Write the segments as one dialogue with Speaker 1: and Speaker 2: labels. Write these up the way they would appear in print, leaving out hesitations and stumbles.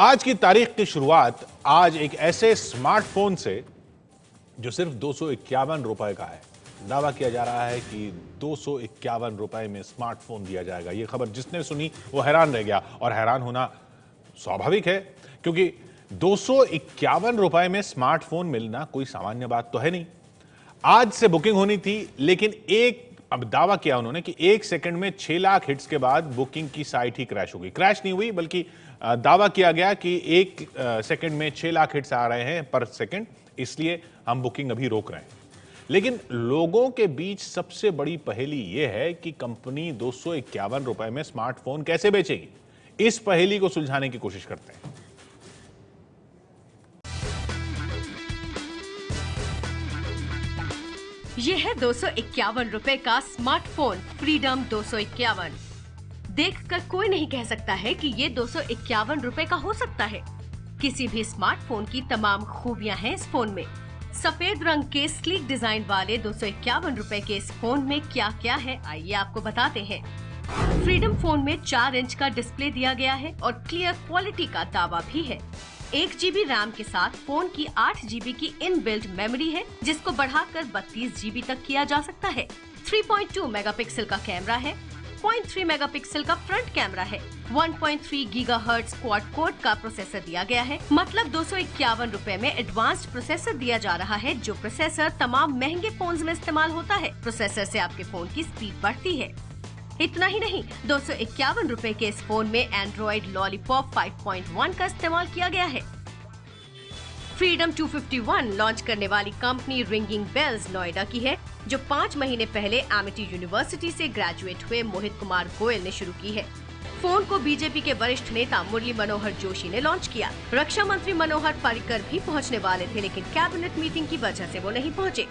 Speaker 1: आज की तारीख की शुरुआत आज एक ऐसे स्मार्टफोन से जो सिर्फ 251 रुपए का है। दावा किया जा रहा है कि 251 रुपए में स्मार्टफोन दिया जाएगा। यह खबर जिसने सुनी वो हैरान रह गया, और हैरान होना स्वाभाविक है क्योंकि 251 रुपए में स्मार्टफोन मिलना कोई सामान्य बात तो है नहीं। आज से बुकिंग होनी थी, लेकिन अब दावा किया उन्होंने कि 1 सेकंड में 6 लाख हिट्स के बाद बुकिंग की साइट ही क्रैश हो गई। क्रैश नहीं हुई, बल्कि दावा किया गया कि 1 सेकंड में 6 लाख हिट्स आ रहे हैं पर सेकंड, इसलिए हम बुकिंग अभी रोक रहे हैं। लेकिन लोगों के बीच सबसे बड़ी पहेली यह है कि कंपनी 251 रुपए में स्मार्टफोन कैसे बेचेगी। इस पहेली को सुलझाने की कोशिश करते हैं।
Speaker 2: यह है 251 रुपए का स्मार्टफोन फ्रीडम 251। देखकर कोई नहीं कह सकता है कि ये 251 रुपए का हो सकता है। किसी भी स्मार्टफोन की तमाम खूबियां हैं इस फोन में। सफेद रंग के स्लीक डिजाइन वाले 251 रुपए के इस फोन में क्या क्या है, आइए आपको बताते हैं। फ्रीडम फोन में 4 इंच का डिस्प्ले दिया गया है और क्लियर क्वालिटी का दावा भी है। 1 GB रैम के साथ फोन की 8 GB की इनबिल्ट मेमोरी है, जिसको बढ़ाकर 32 GB तक किया जा सकता है। 3.2 मेगापिक्सल का कैमरा है, 0.3 मेगापिक्सल का फ्रंट कैमरा है, 1.3 गीगाहर्ट्ज क्वाड कोर का प्रोसेसर दिया गया है। मतलब 251 रुपए में एडवांस्ड प्रोसेसर दिया जा रहा है, जो प्रोसेसर तमाम महंगे फोन्स में इस्तेमाल होता है। प्रोसेसर से आपके फोन की स्पीड बढ़ती है। इतना ही नहीं, 251 रुपए के इस फोन में एंड्रॉइड लॉलीपॉप 5.1 का इस्तेमाल किया गया है। फ्रीडम 251 लॉन्च करने वाली कंपनी रिंगिंग बेल्स नोएडा की है, जो 5 महीने पहले एमिटी यूनिवर्सिटी से ग्रेजुएट हुए मोहित कुमार गोयल ने शुरू की है। फोन को बीजेपी के वरिष्ठ नेता मुरली मनोहर जोशी ने लॉन्च किया। रक्षा मंत्री मनोहर पर्रिकर भी पहुंचने वाले थे, लेकिन कैबिनेट मीटिंग की वजह से वो नहीं पहुंचे।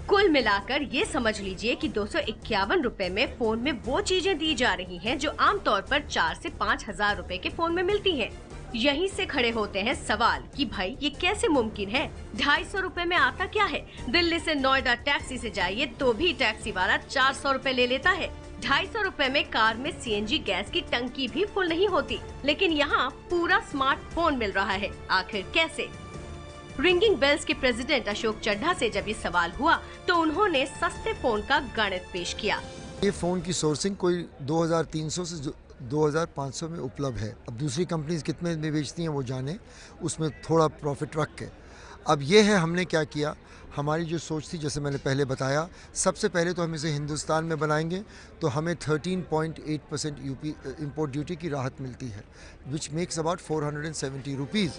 Speaker 2: कुल मिलाकर ये समझ लीजिए कि 251 रुपए में फोन में वो चीजें दी जा रही हैं जो आमतौर पर 4 से 5 हजार रुपए के फोन में मिलती हैं। यहीं से खड़े होते हैं सवाल कि भाई ये कैसे मुमकिन है। 250 रुपए में आता क्या है। दिल्ली से नोएडा टैक्सी से जाइए तो भी टैक्सी वाला 400 रुपए ले लेता है। 250 रुपए में कार में CNG गैस की टंकी भी फुल नहीं होती, लेकिन यहाँ पूरा स्मार्टफोन मिल रहा है। आखिर कैसे? रिंगिंग बेल्स के प्रेसिडेंट अशोक चड्ढा से जब ये सवाल हुआ तो उन्होंने सस्ते फोन का गणित पेश किया।
Speaker 3: ये फोन की सोर्सिंग कोई 2300 से 2500 में उपलब्ध है। अब दूसरी कंपनीज कितने में बेचती हैं वो जाने, उसमें थोड़ा प्रॉफिट रख के। अब ये है हमने क्या किया, हमारी जो सोच थी, जैसे मैंने पहले बताया, सबसे पहले तो हम इसे हिंदुस्तान में बनाएंगे तो हमें 13.8% इम्पोर्ट ड्यूटी की राहत मिलती है, which makes about 470 rupees.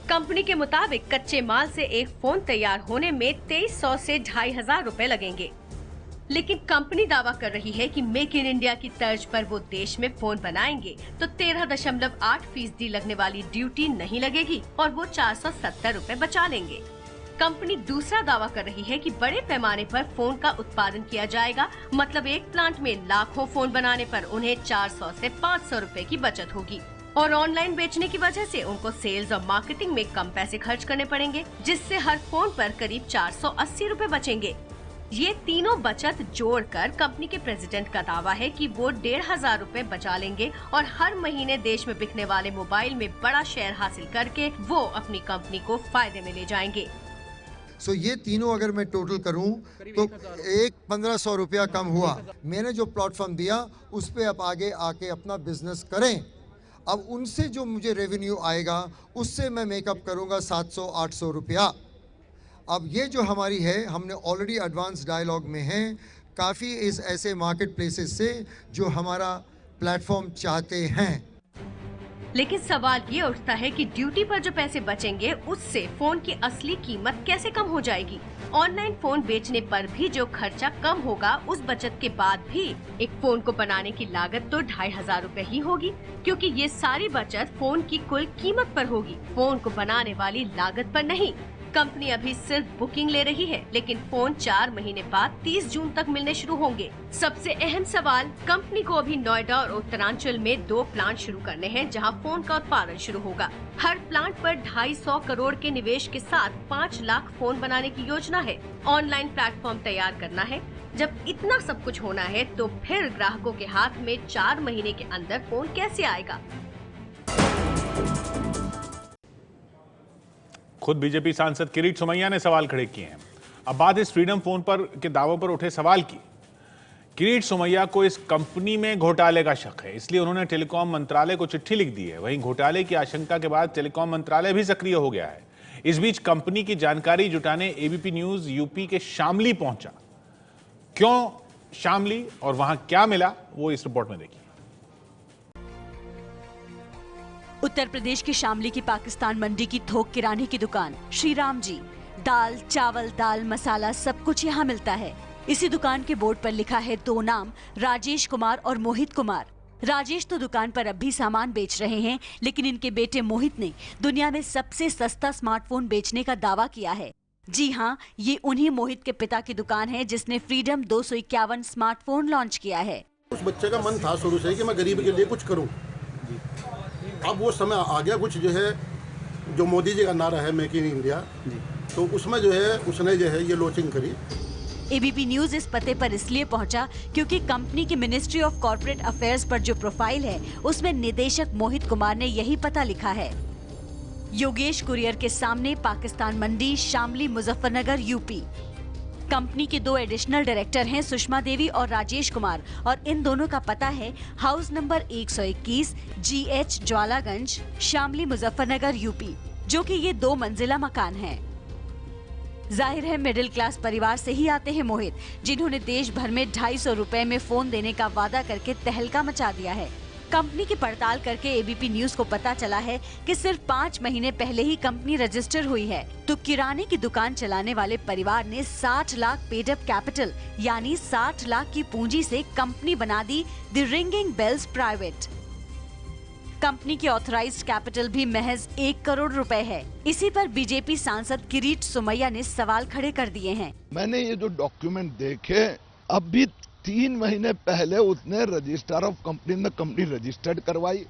Speaker 2: Company के मुताबिक कच्चे माल से एक फोन तैयार होने में 2300 से 2500 रुपए लगेंगे। लेकिन कंपनी दावा कर रही है कि मेक इन इंडिया की तर्ज पर वो देश में फोन बनाएंगे तो 13.8% लगने वाली ड्यूटी नहीं लगेगी और वो 470 रुपए बचा लेंगे। कंपनी दूसरा दावा कर रही है कि बड़े पैमाने पर फोन का उत्पादन किया जाएगा। मतलब एक प्लांट में लाखों फोन बनाने पर उन्हें 400 से 500 रुपए की बचत होगी। और ऑनलाइन बेचने की वजह से उनको सेल्स और मार्केटिंग में कम पैसे खर्च करने पड़ेंगे, जिससे हर फोन पर करीब 480 रुपए बचेंगे। ये तीनों बचत जोड़कर कंपनी के प्रेसिडेंट का दावा है कि वो 1500 रुपए बचा लेंगे और हर महीने देश में बिकने वाले मोबाइल में बड़ा शेयर हासिल करके वो अपनी कंपनी को फायदे में ले जाएंगे।
Speaker 3: ये तीनों अगर मैं टोटल करूं तो 1500 रुपया कम हुआ। मैंने जो प्लेटफॉर्म दिया उस पे आप आगे आके अपना बिजनेस करें। अब उनसे जो मुझे रेवेन्यू आएगा उससे मैं मेकअप करूंगा 700-800 रुपया। अब ये जो हमारी है, हमने ऑलरेडी एडवांस डायलॉग में हैं काफ़ी इस ऐसे मार्केट प्लेसेस से जो हमारा प्लेटफॉर्म चाहते हैं।
Speaker 2: लेकिन सवाल ये उठता है कि ड्यूटी पर जो पैसे बचेंगे उससे फोन की असली कीमत कैसे कम हो जाएगी। ऑनलाइन फोन बेचने पर भी जो खर्चा कम होगा, उस बचत के बाद भी एक फोन को बनाने की लागत तो 2500 रुपए ही होगी, क्योंकि ये सारी बचत फोन की कुल कीमत पर होगी, फोन को बनाने वाली लागत पर नहीं। कंपनी अभी सिर्फ बुकिंग ले रही है, लेकिन फोन 4 महीने बाद 30 जून तक मिलने शुरू होंगे। सबसे अहम सवाल, कंपनी को अभी नोएडा और उत्तरांचल में 2 प्लांट शुरू करने हैं, जहां फोन का उत्पादन शुरू होगा। हर प्लांट पर 250 करोड़ के निवेश के साथ 5 लाख फोन बनाने की योजना है। ऑनलाइन प्लेटफॉर्म तैयार करना है। जब इतना सब कुछ होना है तो फिर ग्राहकों के हाथ में 4 महीने के अंदर फोन कैसे आएगा?
Speaker 1: खुद बीजेपी सांसद किरीट सोमैया ने सवाल खड़े किए हैं। अब बात इस फ्रीडम फोन पर के दावों पर उठे सवाल की। किरीट सोमैया को इस कंपनी में घोटाले का शक है, इसलिए उन्होंने टेलीकॉम मंत्रालय को चिट्ठी लिख दी है। वहीं घोटाले की आशंका के बाद टेलीकॉम मंत्रालय भी सक्रिय हो गया है। इस बीच कंपनी की जानकारी जुटाने एबीपी न्यूज यूपी के शामली पहुंचा। क्यों शामली और वहां क्या मिला, वो इस रिपोर्ट में देखिए।
Speaker 4: उत्तर प्रदेश के शामली की पाकिस्तान मंडी की थोक किराने की दुकान श्री राम जी। दाल, चावल, दाल, मसाला सब कुछ यहाँ मिलता है। इसी दुकान के बोर्ड पर लिखा है दो नाम, राजेश कुमार और मोहित कुमार। राजेश तो दुकान पर अब भी सामान बेच रहे हैं, लेकिन इनके बेटे मोहित ने दुनिया में सबसे सस्ता स्मार्टफोन बेचने का दावा किया है। जी हाँ, ये उन्हीं मोहित के पिता की दुकान है जिसने फ्रीडम 251 स्मार्टफोन लॉन्च किया है।
Speaker 5: उस बच्चे का मन था शुरू से कि मैं गरीब के लिए कुछ करूं। अब वो समय आ गया, कुछ जो है जो मोदी जी का नारा है मेक इन इंडिया, तो उसमें जो है उसने जो है ये लॉन्चिंग करी।
Speaker 4: एबीपी न्यूज इस पते पर इसलिए पहुंचा क्योंकि कंपनी की मिनिस्ट्री ऑफ कॉर्पोरेट अफेयर्स पर जो प्रोफाइल है उसमें निदेशक मोहित कुमार ने यही पता लिखा है। योगेश कुरियर के सामने, पाकिस्तान मंडी, शामली, मुजफ्फरनगर, यूपी। कंपनी के दो एडिशनल डायरेक्टर हैं, सुषमा देवी और राजेश कुमार, और इन दोनों का पता है house number 121 GH Jwalaganj, Shamli, Muzaffarnagar, UP, जो कि ये 2 मंजिला मकान है। जाहिर है मिडिल क्लास परिवार से ही आते हैं मोहित, जिन्होंने देश भर में 250 रुपए में फोन देने का वादा करके तहलका मचा दिया है। कंपनी की पड़ताल करके एबीपी न्यूज को पता चला है कि सिर्फ 5 महीने पहले ही कंपनी रजिस्टर हुई है। तो किराने की दुकान चलाने वाले परिवार ने 60 लाख पेड अप कैपिटल यानी 60 लाख की पूंजी से कंपनी बना दी the Ringing Bells Private. Company की ऑथराइज्ड कैपिटल भी महज 1 करोड़ रुपए है। इसी पर बीजेपी सांसद किरीट सोमैया ने सवाल खड़े कर दिए हैं।
Speaker 6: मैंने ये जो डॉक्यूमेंट देखे, अभी 3 महीने पहले उसने रजिस्ट्रार ऑफ कंपनी में कंपनी रजिस्टर्ड करवाई।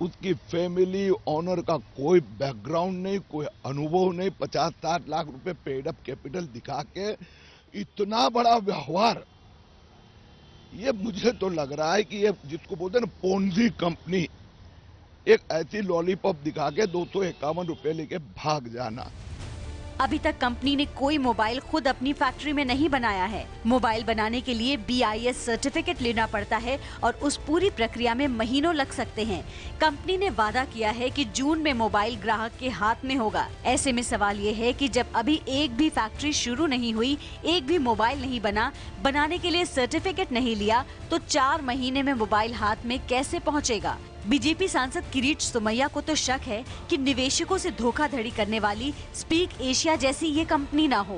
Speaker 6: उसकी फैमिली ऑनर का कोई बैकग्राउंड नहीं, कोई अनुभव नहीं, 50-60 लाख रुपए पेड अप कैपिटल दिखा के इतना बड़ा व्यवहार, ये मुझे तो लग रहा है कि ये जिसको बोलते हैं ना पोंजी कंपनी, एक ऐसी लॉलीपॉप दिखा के 251 रुपए लेके भाग जाना।
Speaker 4: अभी तक कंपनी ने कोई मोबाइल खुद अपनी फैक्ट्री में नहीं बनाया है। मोबाइल बनाने के लिए BIS सर्टिफिकेट लेना पड़ता है और उस पूरी प्रक्रिया में महीनों लग सकते हैं। कंपनी ने वादा किया है कि जून में मोबाइल ग्राहक के हाथ में होगा। ऐसे में सवाल ये है कि जब अभी एक भी फैक्ट्री शुरू नहीं हुई, एक भी मोबाइल नहीं बना, बनाने के लिए सर्टिफिकेट नहीं लिया, तो 4 महीने में मोबाइल हाथ में कैसे पहुँचेगा? बीजेपी सांसद किरीट सोमैया को तो शक है कि निवेशकों से धोखाधड़ी करने वाली स्पीक एशिया जैसी ये कंपनी ना हो।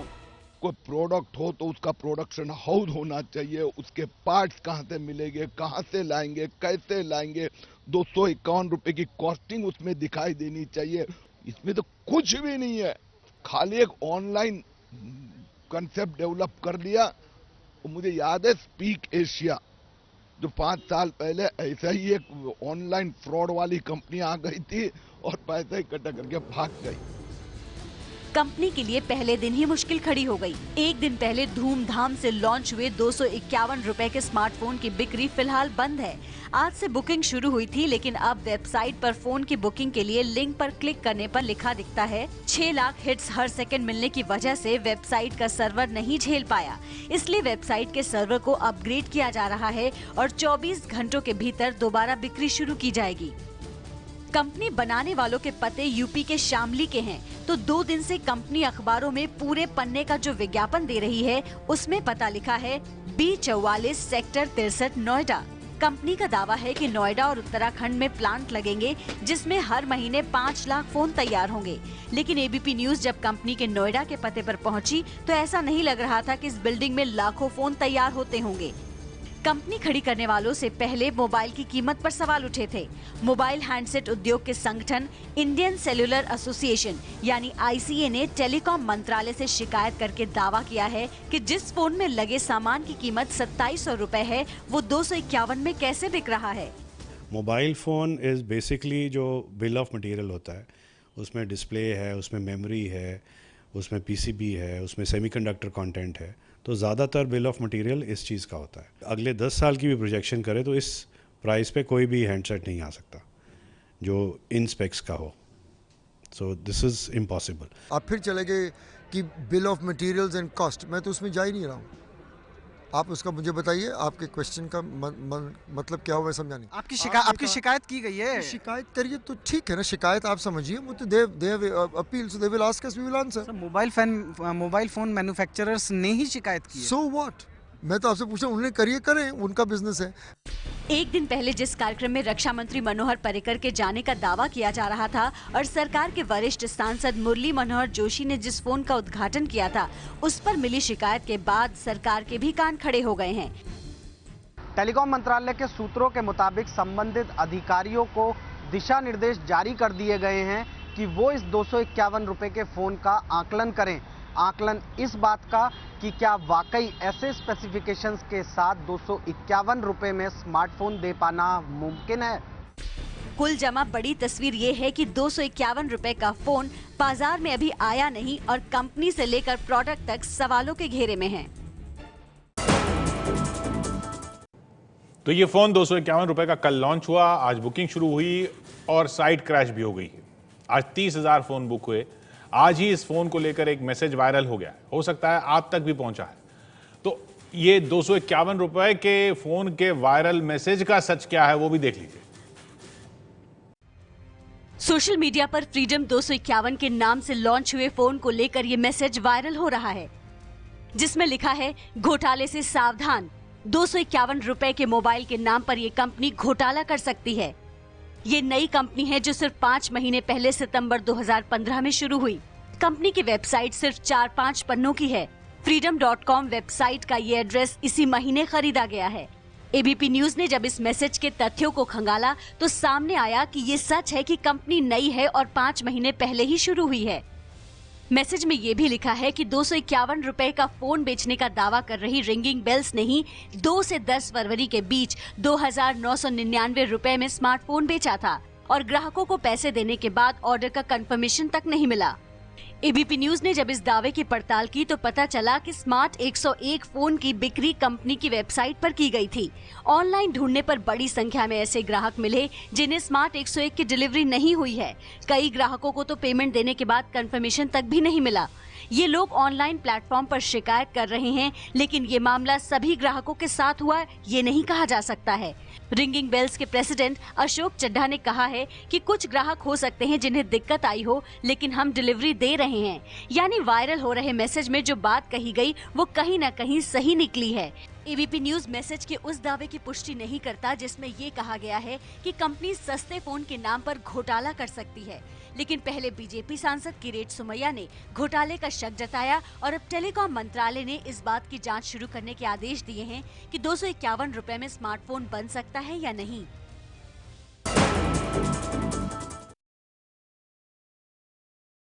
Speaker 6: कोई प्रोडक्ट हो तो उसका प्रोडक्शन हाउस होना चाहिए, उसके पार्ट्स कहाँ से मिलेंगे, कहाँ से लाएंगे, कैसे लाएंगे, 251 रुपए की कॉस्टिंग उसमें दिखाई देनी चाहिए। इसमें तो कुछ भी नहीं है, खाली एक ऑनलाइन कंसेप्ट डेवलप कर लिया। मुझे याद है स्पीक एशिया, जो 5 साल पहले ऐसा ही एक ऑनलाइन फ्रॉड वाली कंपनी आ गई थी और पैसे इकट्ठा करके भाग गई।
Speaker 4: कंपनी के लिए पहले दिन ही मुश्किल खड़ी हो गई। एक दिन पहले धूमधाम से लॉन्च हुए 251 रुपए के स्मार्टफोन की बिक्री फिलहाल बंद है। आज से बुकिंग शुरू हुई थी, लेकिन अब वेबसाइट पर फोन की बुकिंग के लिए लिंक पर क्लिक करने पर लिखा दिखता है 6 लाख हिट्स हर सेकंड मिलने की वजह से वेबसाइट का सर्वर नहीं झेल पाया। इसलिए वेबसाइट के सर्वर को अपग्रेड किया जा रहा है और 24 घंटों के भीतर दोबारा बिक्री शुरू की जाएगी। कंपनी बनाने वालों के पते यूपी के शामली के हैं, तो 2 दिन से कंपनी अखबारों में पूरे पन्ने का जो विज्ञापन दे रही है उसमें पता लिखा है B44 सेक्टर 63 नोएडा। कंपनी का दावा है कि नोएडा और उत्तराखंड में प्लांट लगेंगे जिसमें हर महीने 5 लाख फोन तैयार होंगे। लेकिन एबीपी न्यूज जब कंपनी के नोएडा के पते पर पहुंची तो ऐसा नहीं लग रहा था कि इस बिल्डिंग में लाखों फोन तैयार होते होंगे। कंपनी खड़ी करने वालों से पहले मोबाइल की कीमत पर सवाल उठे थे। मोबाइल हैंडसेट उद्योग के संगठन इंडियन सेल्युलर एसोसिएशन यानी ICA ने टेलीकॉम मंत्रालय से शिकायत करके दावा किया है कि जिस फोन में लगे सामान की कीमत 2700 रुपए है, वो 251 में कैसे बिक रहा है।
Speaker 7: मोबाइल फ़ोन इज़ बेसिकली जो बिल ऑफ मटेरियल होता है, उसमें डिस्प्ले है, उसमें मेमोरी है, उसमें PCB है, उसमें सेमीकंडक्टर कंटेंट है, तो ज़्यादातर बिल ऑफ मटेरियल इस चीज़ का होता है। अगले 10 साल की भी प्रोजेक्शन करें तो इस प्राइस पे कोई भी हैंडसेट नहीं आ सकता जो इन स्पेक्स का हो। So this is impossible.
Speaker 3: आप फिर चले गए कि bill of materials and cost, मैं तो उसमें जा ही नहीं रहा हूँ। आप उसका मुझे बताइए, आपके क्वेश्चन का मतलब क्या हुआ समझा नहीं।
Speaker 8: आपकी शिकायत की गई है।
Speaker 3: शिकायत करिए तो ठीक है ना, शिकायत आप समझिए, वो तो they appeal, so they will ask us, we will answer.
Speaker 8: Mobile phone manufacturers ने ही शिकायत की है।
Speaker 3: सो व्हाट, मैं तो आपसे पूछा, उन्होंने करिए, करें, उनका बिजनेस है।
Speaker 4: एक दिन पहले जिस कार्यक्रम में रक्षा मंत्री मनोहर पर्रिकर के जाने का दावा किया जा रहा था और सरकार के वरिष्ठ सांसद मुरली मनोहर जोशी ने जिस फोन का उद्घाटन किया था, उस पर मिली शिकायत के बाद सरकार के भी कान खड़े हो गए हैं।
Speaker 8: टेलीकॉम मंत्रालय के सूत्रों के मुताबिक संबंधित अधिकारियों को दिशा निर्देश जारी कर दिए गए हैं कि वो इस 251 रुपए के फोन का आकलन करें। आकलन इस बात का कि क्या वाकई ऐसे स्पेसिफिकेशंस के साथ 251 रुपए में स्मार्टफोन दे पाना मुमकिन है।
Speaker 4: कुल जमा बड़ी तस्वीर ये है कि 251 रुपए का फोन बाजार में अभी आया नहीं और कंपनी से लेकर प्रोडक्ट तक सवालों के घेरे में है।
Speaker 1: तो ये फोन 251 रुपए का कल लॉन्च हुआ, आज बुकिंग शुरू हुई और साइट क्रैश भी हो गई। आज 30,000 फोन बुक हुए। आज ही इस फोन को लेकर एक मैसेज वायरल हो गया, हो सकता है आप तक भी पहुंचा है। तो ये 251 रुपए के फोन के वायरल मैसेज का सच क्या है वो भी देख लीजिए।
Speaker 4: सोशल मीडिया पर फ्रीडम 251 के नाम से लॉन्च हुए फोन को लेकर ये मैसेज वायरल हो रहा है, जिसमें लिखा है, घोटाले से सावधान, 251 रुपए के मोबाइल के नाम पर ये कंपनी घोटाला कर सकती है। ये नई कंपनी है जो सिर्फ 5 महीने पहले सितंबर 2015 में शुरू हुई। कंपनी की वेबसाइट सिर्फ 4-5 पन्नों की है। freedom.com वेबसाइट का ये एड्रेस इसी महीने खरीदा गया है। एबीपी न्यूज ने जब इस मैसेज के तथ्यों को खंगाला तो सामने आया कि ये सच है कि कंपनी नई है और 5 महीने पहले ही शुरू हुई है। मैसेज में ये भी लिखा है कि 251 रुपए का फोन बेचने का दावा कर रही रिंगिंग बेल्स ने ही 2 से 10 फरवरी के बीच 2,999 रुपए में स्मार्टफोन बेचा था और ग्राहकों को पैसे देने के बाद ऑर्डर का कंफर्मेशन तक नहीं मिला। एबीपी न्यूज ने जब इस दावे की पड़ताल की तो पता चला कि स्मार्ट 101 फोन की बिक्री कंपनी की वेबसाइट पर की गई थी। ऑनलाइन ढूंढने पर बड़ी संख्या में ऐसे ग्राहक मिले जिन्हें स्मार्ट 101 की डिलीवरी नहीं हुई है। कई ग्राहकों को तो पेमेंट देने के बाद कंफर्मेशन तक भी नहीं मिला। ये लोग ऑनलाइन प्लेटफॉर्म पर शिकायत कर रहे हैं, लेकिन ये मामला सभी ग्राहकों के साथ हुआ ये नहीं कहा जा सकता है। रिंगिंग बेल्स के प्रेसिडेंट अशोक चड्ढा ने कहा है कि कुछ ग्राहक हो सकते हैं जिन्हें दिक्कत आई हो, लेकिन हम डिलीवरी दे रहे हैं। यानी वायरल हो रहे मैसेज में जो बात कही गई वो कहीं न कहीं सही निकली है। एबीपी न्यूज मैसेज के उस दावे की पुष्टि नहीं करता जिसमें ये कहा गया है कि कंपनी सस्ते फोन के नाम पर घोटाला कर सकती है, लेकिन पहले बीजेपी सांसद किरीट सोमैया ने घोटाले का शक जताया और अब टेलीकॉम मंत्रालय ने इस बात की जांच शुरू करने के आदेश दिए हैं कि 251 रुपए में स्मार्टफोन बन सकता है या नहीं।